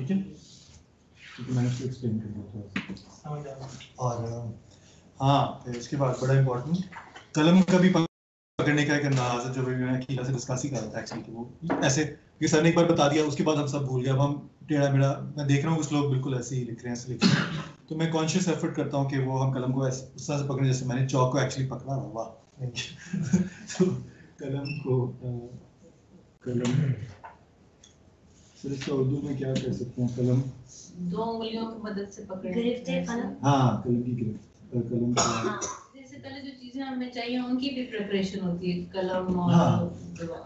ठीक है, क्योंकि मैंने उसको एक्सप्लेन कर दिया था। और हाँ, फिर इसके बाद बड़ा इम्पोर्टेंट कलम का भी पकड़ने का एक अंदाज है, जो मैंने अकीला से डिस्कस ही करा था एक्चुअली, कि वो ऐसे ये सर ने एक बार बता दिया, उसके बाद हम सब भूल गए। अब हम टेढ़ा मेढ़ा, मैं देख रहा हूँ कुछ लोग बिल्कुल ऐसे ही लिख रहे हैं, ऐसे लिख रहे हैं, तो मैं कॉन्शियस एफर्ट करता हूँ कि वो हम कलम को ऐसे उस तरह से पकड़ें जैसे मैंने चौक को एक्चुअली पकड़ा हुआ। वाह तो कलम को कलम सर इसका उर्दू में क्या कह सकते हैं? कलम दो उंगलियों की मदद से पकड़े। गिरफ्त कलम। हाँ, कलम की गिरफ्त, कलम हाँ। जैसे पहले जो चीजें हमें चाहिए उनकी भी प्रिपरेशन होती है, कलम और हाँ,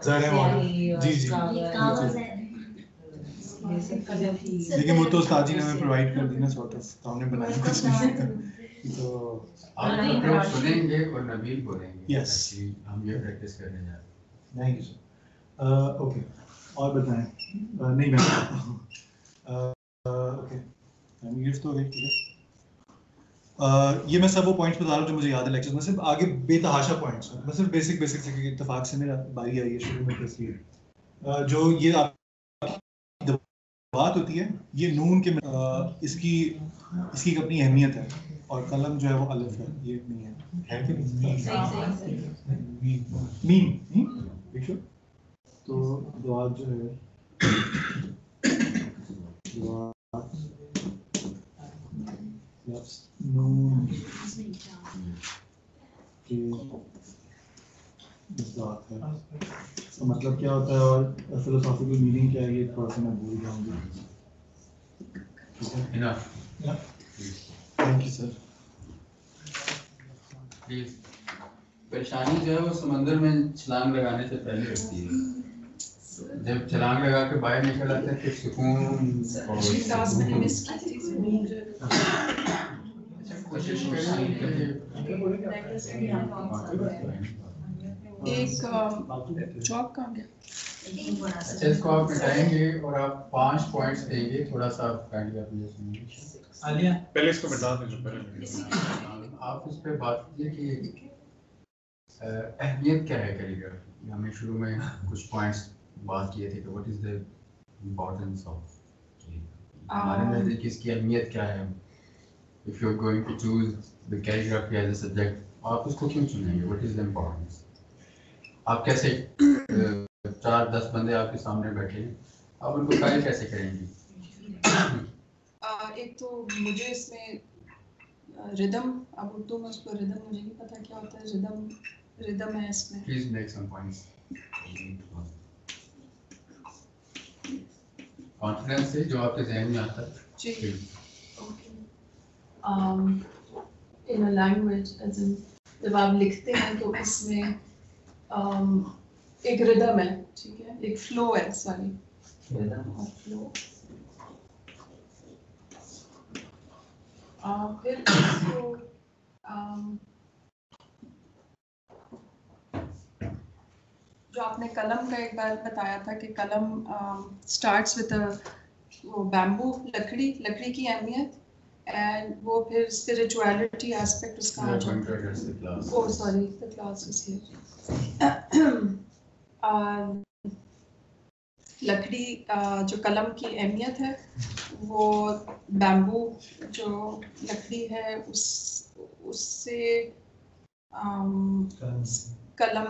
स्याही और जी जी, कागज है। ये सब चीजें थी। लेकिन वो तो उस्ताद जी ने हमें प्रोवाइड कर दी ना, सॉर्ट ऑफ, तो हमने बनाया कुछ नहीं। तो आप लोग सुनेंगे और नबील बोलेंगे। Yes. हम ये प्रैक्टिस करने जा रहे हैं। Thank you sir. ओके, और बताएं? नहीं मैं बताता हूँ। ओके, गिफ्ट हो गई, ठीक है। ये मैं सब वो पॉइंट्स बता रहा हूँ जो मुझे याद है लेक्चर में, सिर्फ आगे बेतहाशा पॉइंट्स हैं, मैं सिर्फ बेसिक बेसिक से, क्योंकि इत्तेफाक से मेरा बारी आई है शुरू में, इसलिए जो ये आपकी बात होती है, ये नून के इसकी इसकी एक अपनी अहमियत है, और कलम जो है वो अलिफ है, ये नहीं है कि नहीं? सही मीम। तो दुआ जो है, दुआ नून के साथ है, इसका मतलब क्या होता है और फिलोसॉफिकल मीनिंग क्या है, ये थोड़ा सा मैं भूल जाऊंगी। Thank you sir. प्लीज, परेशानी जो है वो समंदर में छलांग लगाने से पहले होती है। जब छलांग लगा के बाहर निकल आते हैं फिर सुकून कोशिश एक चौक कहाँ गया? अच्छा, इसको आप मिटाएंगे और आप 5 पॉइंट्स देंगे, थोड़ा सा काइंडली आप मुझे सुनिए। आलिया पहले इसको बता दें जो पहले आप इस पे बात कीजिए कि अहमियत क्या है कैलीग्राफी। हमने शुरू में कुछ पॉइंट्स बात किए थे कि what is the importance of, हमारे नजदीक इसकी अहमियत क्या है। If you are going to choose the calligraphy as a subject, आप उसको क्यों चुनेंगे? What is the importance? आप कैसे 4-10 बंदे आपके सामने बैठे हैं, आप उनको गाइड कैसे करेंगे? एक तो मुझे इसमें रिदम, अब उर्दू में उसको रिदम मुझे नहीं पता क्या होता है, रिदम है इसमें। Please make some points. Confidence से जो आपके जहन में आता है जी। इन अ लैंग्वेज, एज इन जब आप लिखते हैं तो इसमें एक रिदम है, ठीक है, एक फ्लो है, सॉरी, रिदम और फ्लो। फिर इसको जो आपने कलम का एक बार बताया था कि कलम स्टार्ट्स विद वो बैम्बू, लकड़ी की अहमियत, एंड वो फिर स्पिरिचुअलिटी एस्पेक्ट उसका आ जाता है। Oh sorry, the class is here. लकड़ी जो कलम की अहमियत है, वो बैम्बू जो लकड़ी है उससे कलम,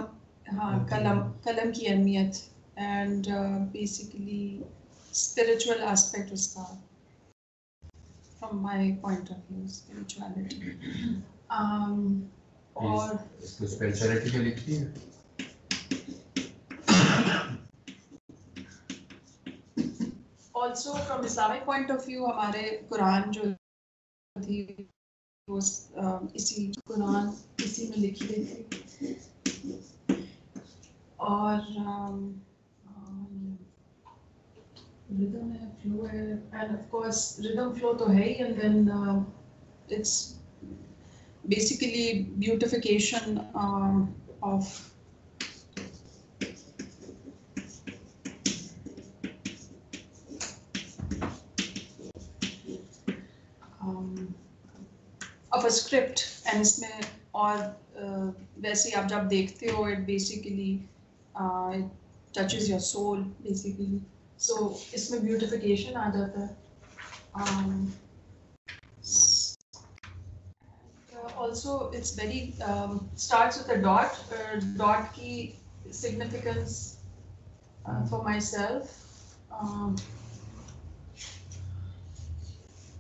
हाँ, कलम की अहमियत, एंड बेसिकली स्पिरिचुअल एस्पेक्ट उसका, from my point of view, spirituality. और इसको स्पिरिचुअलिटी के लिखिए। Also from Islamic point of view, हमारे कुरान जो थी वो कुरान इसी में लिखी गई थी। और रिदम है, फ्लो है, and of course rhythm flow तो है ही, and then it's basically beautification of of a script, and इसमें और वैसे आप जब देखते हो, it basically it touches your soul basically, सो इसमें ब्यूटिफिकेशन आ जाता है. Also it's very starts with a dot. Dot की significance for myself.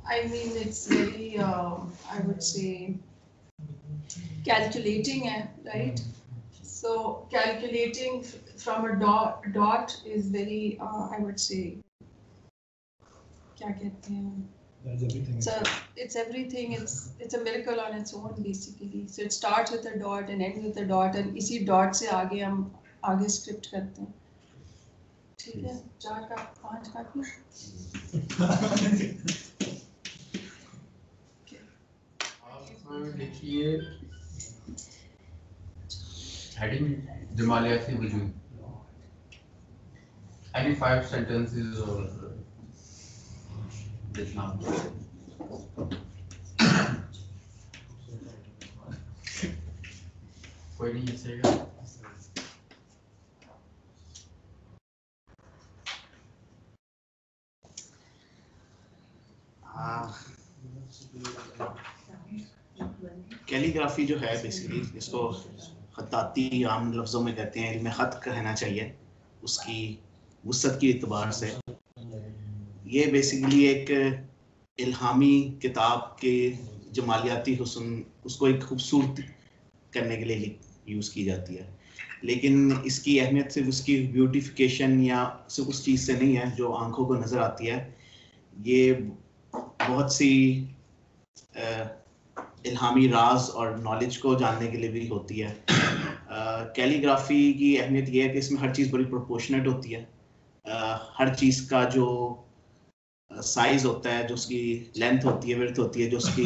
I mean it's very I would say calculating, right? So calculating from a dot is very I would say क्या कहते हैं? That's everything. So it's everything. It's a miracle on its own basically. So it starts with a dot and ends with a dot, and इसी dot से आगे हम आगे script करते हैं. ठीक है, 4 का 5 काट लो. आप देखिए heading जमालियाती वजूद. Any 5 sentences or जितना कोई नहीं ऐसेगा. कैलीग्राफी जो है बेसिकली इसको खत्ताती आम लफ्ज़ों में कहते हैं, इल्म ख़त कहना चाहिए उसकी वुसअत की एतबार से. ये बेसिकली एक इल्हामी किताब के जमालियाती हुस्न उसको एक खूबसूरत करने के लिए यूज़ की जाती है, लेकिन इसकी अहमियत सिर्फ उसकी ब्यूटिफिकेशन या सिर्फ उस चीज़ से नहीं है जो आंखों को नज़र आती है. ये बहुत सी इल्हामी राज और नॉलेज को जानने के लिए भी होती है. कैलीग्राफी की अहमियत ये है कि इसमें हर चीज़ बड़ी प्रोपोर्शनेट होती है. हर चीज़ का जो साइज होता है, जो उसकी लेंथ होती है, विड्थ होती है, जो उसकी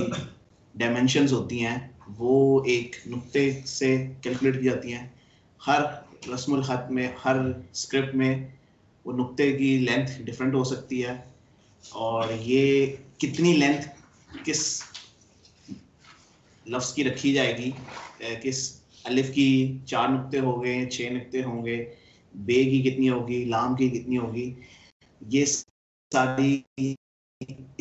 डायमेंशंस होती हैं, वो एक नुक्ते से कैलकुलेट की जाती हैं. हर रस्मुल ख़त में, हर स्क्रिप्ट में वो नुक्ते की लेंथ डिफरेंट हो सकती है, और ये कितनी लेंथ किस लफ्ज़ की रखी जाएगी, किस अलिफ की 4 नुक्ते हो गए, 6 नुक्ते होंगे, बे की कितनी होगी, लाम की कितनी होगी, ये सारी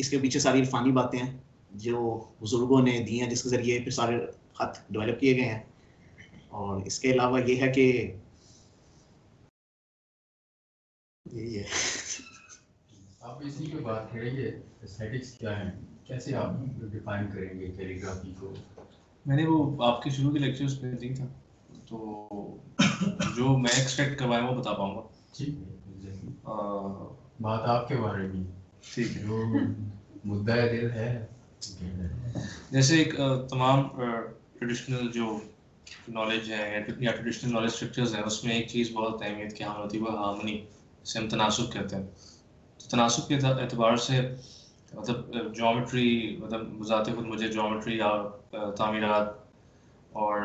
इसके पीछे सारी इरफानी बातें हैं जो बुजुर्गों ने दी हैं, जिसके ज़रिए फिर सारे ख़त डेवलप किए गए हैं. और इसके अलावा ये है कि यही है. आप इसी पे बात करेंगे, एस्थेटिक्स क्या है, कैसे आप डिफाइन करेंगे कैलीग्राफी को? मैंने वो आपके शुरू के लेक्चर्स में दी था, तो जो मैं एक्सपेक्ट करवाया वो बता पाऊंगा. ठीक है, बात आपके बारे में. ठीक है. जो मुद्दा दिल है, जैसे एक तमाम ट्रेडिशनल जो नॉलेज है या ट्रेडिशनल नॉलेज स्ट्रक्चर्स हैं, उसमें एक चीज़ बहुत अहमियत की हामिल होती है, वो हार्मनी, जिसे हम तनासुब कहते हैं. तो तनासुब के एतबार से मतलब ज्योमेट्री, मतलब ज़ाते खुद मुझे ज्योमेट्री या तामीरात और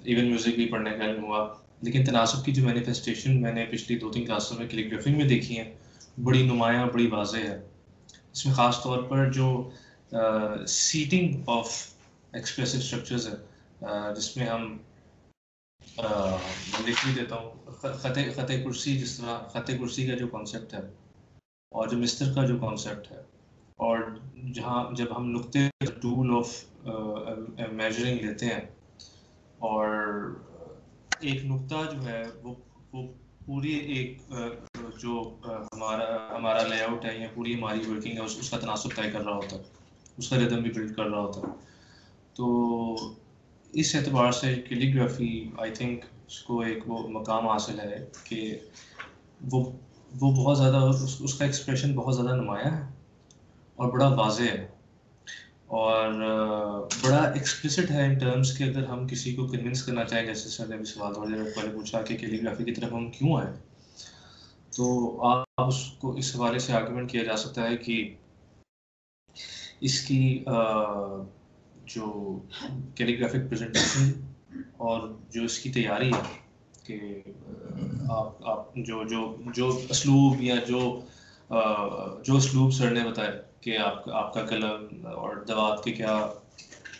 इवन म्यूज़िक भी पढ़ने का इल्म हुआ, लेकिन तनासुब की जो मैनिफेस्टेशन मैंने पिछली 2-3 क्लासों में कैलीग्राफी में देखी है, बड़ी नुमायाँ, बड़ी वाज़ेह है. इसमें ख़ास तौर पर जो सीटिंग ऑफ एक्सप्रेसिव स्ट्रक्चर्स है, जिसमें हम लिख भी देता हूँ ख़त कुर्सी, जिस तरह ख़त कुर्सी का जो कॉन्सेप्ट है और जो मिस्तर का जो कॉन्सेप्ट है, और जहाँ जब हम नुक्ते टूल ऑफ मेजरिंग लेते हैं और एक नुक्ता जो है वो पूरी एक जो हमारा लेआउट है या पूरी हमारी वर्किंग है उसका तनासुब तय कर रहा होता है, उसका रिदम भी बिल्ड कर रहा होता है. तो इस एतबार से कैलीग्राफी आई थिंक उसको एक वो मकाम हासिल है कि वो बहुत ज़्यादा उसका एक्सप्रेशन बहुत ज़्यादा नुमायाँ है और बड़ा वाज़ेह है और बड़ा एक्सप्लिसिट है इन टर्म्स के. अगर हम किसी को कन्विंस करना चाहें, जैसे सर ने भी सवाल थोड़ी देर पहले पूछा कि कैलीग्राफी की तरफ हम क्यों आए, तो आप उसको इस हवाले से आर्गुमेंट किया जा सकता है कि इसकी जो कैलीग्राफिक प्रेजेंटेशन और जो इसकी तैयारी है कि आप जो असलूब या जो असलूब सर ने बताया कि आपका कलम और दवात के क्या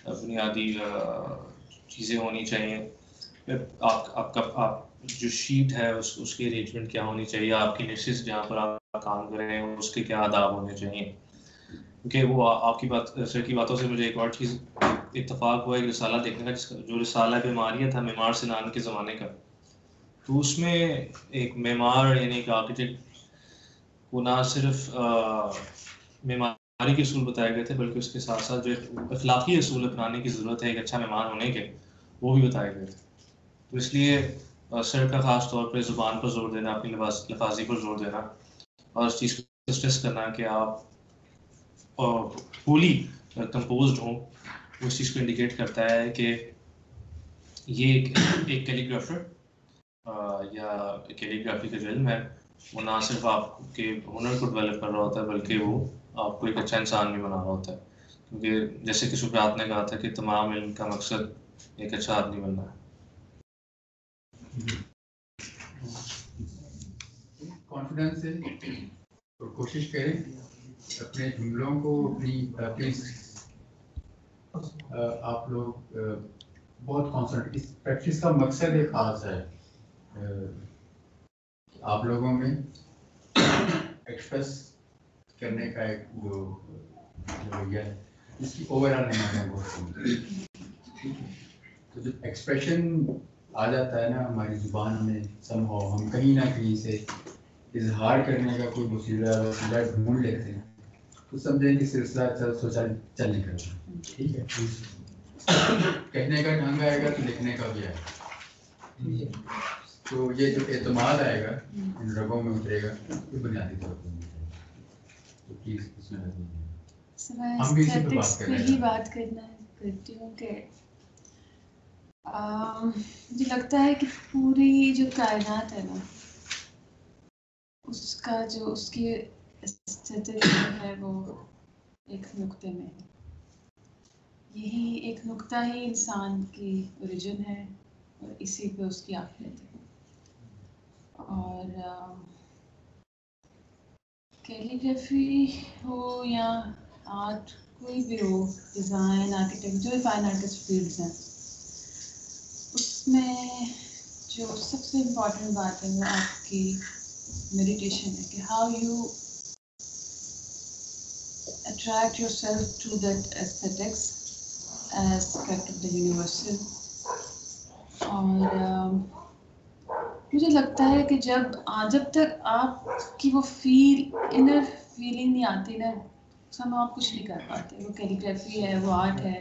बुनियादी चीज़ें होनी चाहिए, आप जो शीट है उसकी अरेंजमेंट क्या होनी चाहिए, आपकी निशेस जहाँ पर आप काम कर रहे हैं उसके क्या आदाब होने चाहिए। क्योंकि वो आपकी बात सर की बातों से मुझे एक और चीज़ इत्तेफाक हुआ, एक रिसाला देखने का, जिसका जो रिसाला बीमारियाँ था मेमार सिनान के ज़माने का, तो उसमें एक मेमार यानी एक आर्किटेक्ट को ना सिर्फ मेमारी के असूल बताए गए थे, बल्कि उसके साथ साथ जो अखलाकी असूल अपनाने की ज़रूरत है एक अच्छा मेहमान होने के, वो भी बताए गए थे। तो इसलिए सर का ख़ास तौर पर ज़ुबान पर जोर देना, अपनी लफाजी पर जोर देना और इस चीज़ को स्ट्रेस करना कि आप फुली कंपोज्ड हों, उस चीज़ को इंडिकेट करता है कि ये एक कैलीग्राफर या कैलीग्राफी का जो इल्म है वो ना सिर्फ आपके हुनर को डेवलप कर रहा होता है, बल्कि वो आपको एक अच्छा इंसान भी बना रहा होता है। क्योंकि जैसे कि सुफियात ने कहा था कि तमाम इल्म का मकसद एक अच्छा आदमी बनना है। कॉन्फिडेंस से तो कोशिश करें अपने जुमलों को अपनी आप लोग बहुत कॉन्सेंट्रेट, इस प्रैक्टिस का मकसद एक खास है आप लोगों में एक्सप्रेस करने का एक जो रवैया है इसकी ओवरऑल नहीं बहुत तो जो एक्सप्रेशन आ जाता है ना हमारी ज़ुबान में, समहाउ हम कहीं ना कहीं से इजहार करने का कोई वसीला ढूंढ लेते हैं, तो समझें कि सिलसिला चल निकलता है। ठीक है, कहने का ढंग आएगा तो लिखने का भी आएगा। तो ये जो एतमाद आएगा इन रगों में उतरेगा, ये बुनियादी तौर पर तो प्लीज इसमें हम भी इसी पे बात करती हूँ कि मुझे लगता है कि पूरी जो कायनात है ना, उसका जो उसकी स्थिति है वो एक नुक्ते में है। यही एक नुक्ता ही इंसान की ओरिजिन है और इसी पे उसकी आखिरत है। और कैलीग्राफी हो या आर्ट, कोई भी हो, डिज़ाइन, आर्किटेक्ट, जो भी फाइन आर्टिस्ट फील्ड्स हैं, उसमें जो सबसे इम्पोर्टेंट बात है वो आपकी मेडिटेशन है कि how you attract yourself to that aesthetics aspect of the universal। और मुझे लगता है कि जब तक आपकी वो इनर फीलिंग नहीं आती ना, सब आप कुछ नहीं कर पाते। वो कैलीग्राफी है, वो आर्ट है,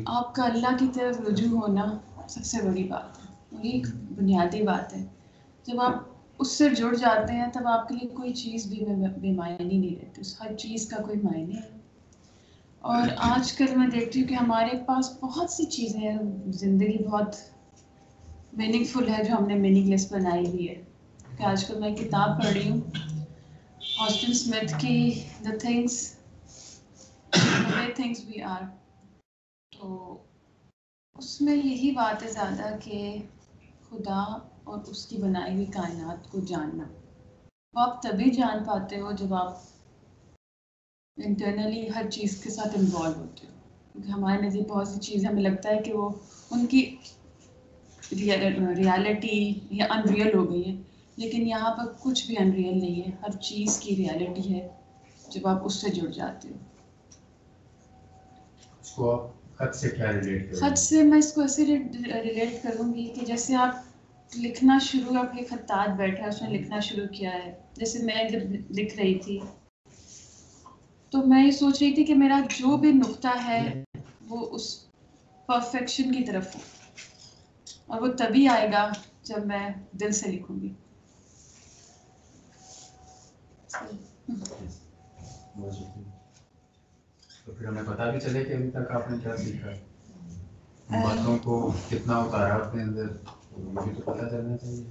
आपका अल्लाह की तरफ रुजू होना सबसे बड़ी बात है, वही एक बुनियादी बात है। जब आप उससे जुड़ जाते हैं तब आपके लिए कोई चीज़ भी बेमायने नहीं रहती, उस हर चीज़ का कोई मायने है। और आजकल मैं देखती हूँ कि हमारे पास बहुत सी चीज़ें हैं, ज़िंदगी बहुत मीनिंगफुल है जो हमने मीनिंगलेस बनाई हुई है। कि आजकल मैं किताब पढ़ रही हूँ ऑस्टिन स्मिथ की the way things we are, तो उसमें यही बात है ज़्यादा कि खुदा और उसकी बनाई हुई कायनात को जानना। वो आप तभी जान पाते हो जब आप इंटरनली हर चीज़ के साथ इन्वॉल्व होते हो। क्योंकि हमारे नज़दीक बहुत सी चीज़ें हमें लगता है कि वो उनकी रियलिटी या अनरियल हो गई है, लेकिन यहाँ पर कुछ भी अनरियल नहीं है, हर चीज़ की रियलिटी है जब आप उससे जुड़ जाते हो। इसको आप खत से क्या रिलेट करोगे? खत से मैं इसको ऐसे रिलेट करूँगी कि जैसे आप लिखना शुरू, आपके खत्तात बैठा है, उसने लिखना शुरू किया है। जैसे मैं जब लिख रही थी तो मैं ये सोच रही थी कि मेरा जो भी नुक्ता है वो उस परफेक्शन की तरफ हो, और वो तभी आएगा जब मैं दिल से लिखूंगी। तो फिर हमें पता भी चले कि अभी तक आपने क्या सीखा है, बातों को कितना उतारा अपने अंदर, मुझे तो पता चलना चाहिए।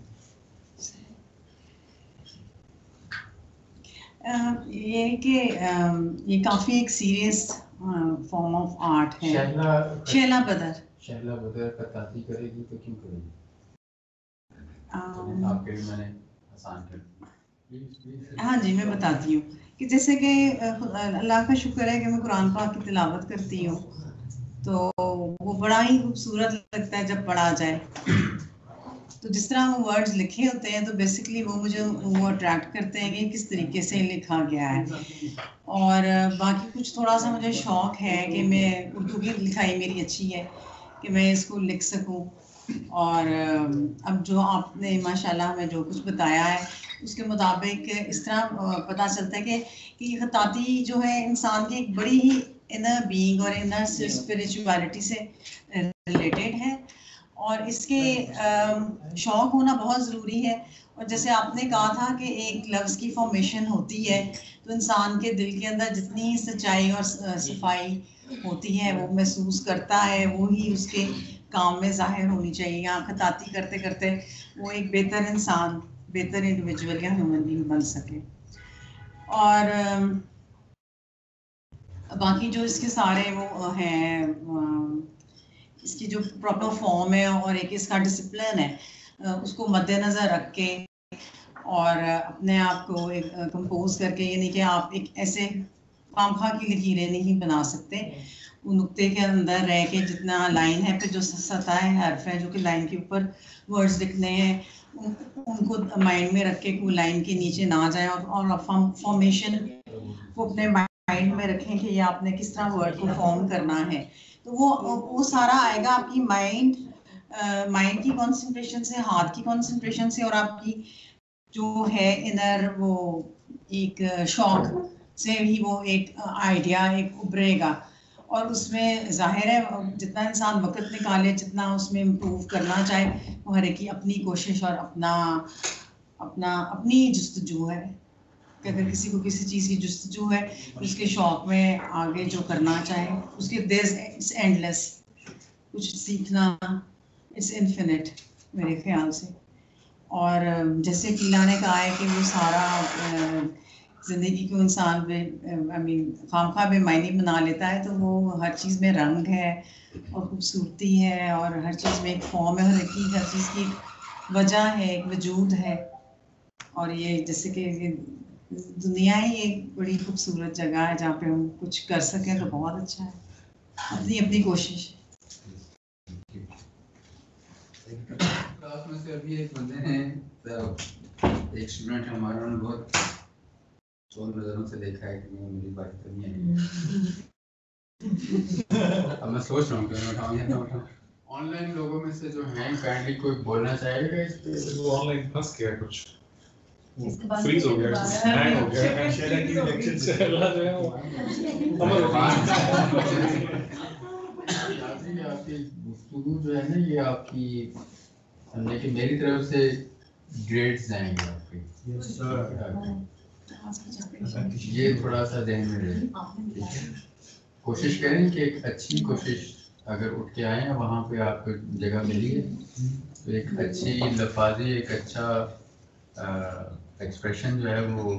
ये कि ये काफ़ी एक सीरियस फॉर्म ऑफ आर्ट है। शैला बदर कताती करेगी तो क्यों करेगी? आपके लिए मैंने आसान कर दिया। हाँ जी, मैं बताती हूँ कि जैसे कि अल्लाह का शुक्र है कि मैं कुरान पाक की तिलावत करती हूँ, तो वो बड़ा ही खूबसूरत लगता है जब पढ़ा जाए। तो जिस तरह वो वर्ड्स लिखे होते हैं तो बेसिकली वो मुझे वो अट्रैक्ट करते हैं कि किस तरीके से लिखा गया है। और बाकी कुछ थोड़ा सा मुझे शौक़ है कि मैं उर्दू की लिखाई मेरी अच्छी है कि मैं इसको लिख सकूं। और अब जो आपने माशाल्लाह हमें जो कुछ बताया है उसके मुताबिक इस तरह पता चलता है कि ये खताती जो है इंसान की एक बड़ी ही इनर बीइंग और इनर स्पिरिचुअलिटी से रिलेटेड है और इसके शौक़ होना बहुत ज़रूरी है। और जैसे आपने कहा था कि एक लफ्ज़ की फॉर्मेशन होती है तो इंसान के दिल के अंदर जितनी सच्चाई और सफाई होती है वो महसूस करता है, वो ही उसके काम में ज़ाहिर होनी चाहिए। या खताती करते करते वो एक बेहतर इंसान, बेहतर इंडिविजुअल या ह्यूमन बीइंग बन सके। और बाकी जो इसके सारे वो हैं, इसकी जो प्रॉपर फॉर्म है और एक इसका डिसिप्लिन है, उसको मद्देनज़र रख के और अपने आप को एक कंपोज करके, यानी कि आप एक ऐसे खामखा की लकीरें नहीं बना सकते। वो नुक्ते के अंदर रह के जितना लाइन है पे जो सतह हर्फ है जो कि लाइन के ऊपर वर्ड्स लिखने हैं उनको माइंड में रख के वो लाइन के नीचे ना जाए और फॉर्मेशन को अपने माइंड में रखें कि ये आपने किस तरह वर्ड को फॉर्म करना है। तो वो सारा आएगा आपकी माइंड की कंसंट्रेशन से, हाथ की कंसंट्रेशन से और आपकी जो है इनर वो एक शौक से ही वो एक आइडिया एक उभरेगा। और उसमें जाहिर है जितना इंसान वक्त निकाले, जितना उसमें इम्प्रूव करना चाहे, वो हर एक की अपनी कोशिश और अपनी जुस्तजू है कि अगर किसी को किसी चीज़ की जुस्तजू है उसके शौक़ में आगे जो करना चाहे उसके इट्स एंडलेस, कुछ सीखना इट्स इन्फिनिट मेरे ख्याल से। और जैसे कीला ने कहा है कि वो सारा ज़िंदगी को इंसान खामखा बेमायनी बना लेता है, तो वो हर चीज़ में रंग है और खूबसूरती है और हर चीज़ में एक फॉर्म है, हर चीज़ की एक वजह है, एक वजूद है। और ये जैसे कि दुनिया ही एक बड़ी खूबसूरत जगह है जहाँ पे हम कुछ कर सकें तो बहुत अच्छा है, अपनी अपनी कोशिश। क्लास में से अभी एक बंदे हैं, एक स्टूडेंट हमारा, उन्होंने बहुत चौल नज़रों से देखा है कि मेरी बात करनी है। अब मैं सोच रहा हूँ कि मैं उठाऊँ या ना उठाऊँ। ऑनलाइन लोगों में से जो हैं काइंडली कोई बोलना चाहेगा इस पे? वो ऑनलाइन फंस गया, कुछ फ्रीज हो गया, हैंग हो गया, शेला की इलेक्शन चला जो है वो अमर हो गया। आपकी गुफ्तगू जो है ना, ये आपकी समझे कि मेरी तरफ से ग्रेड्स जाएंगे आपके। यस सर, ये थोड़ा सा ध्यान में रहे। कोशिश करें कि एक अच्छी कोशिश अगर उठ के आए वहाँ पे आपको जगह मिली है तो एक अच्छी लफाजी, एक अच्छा एक्सप्रेशन जो है वो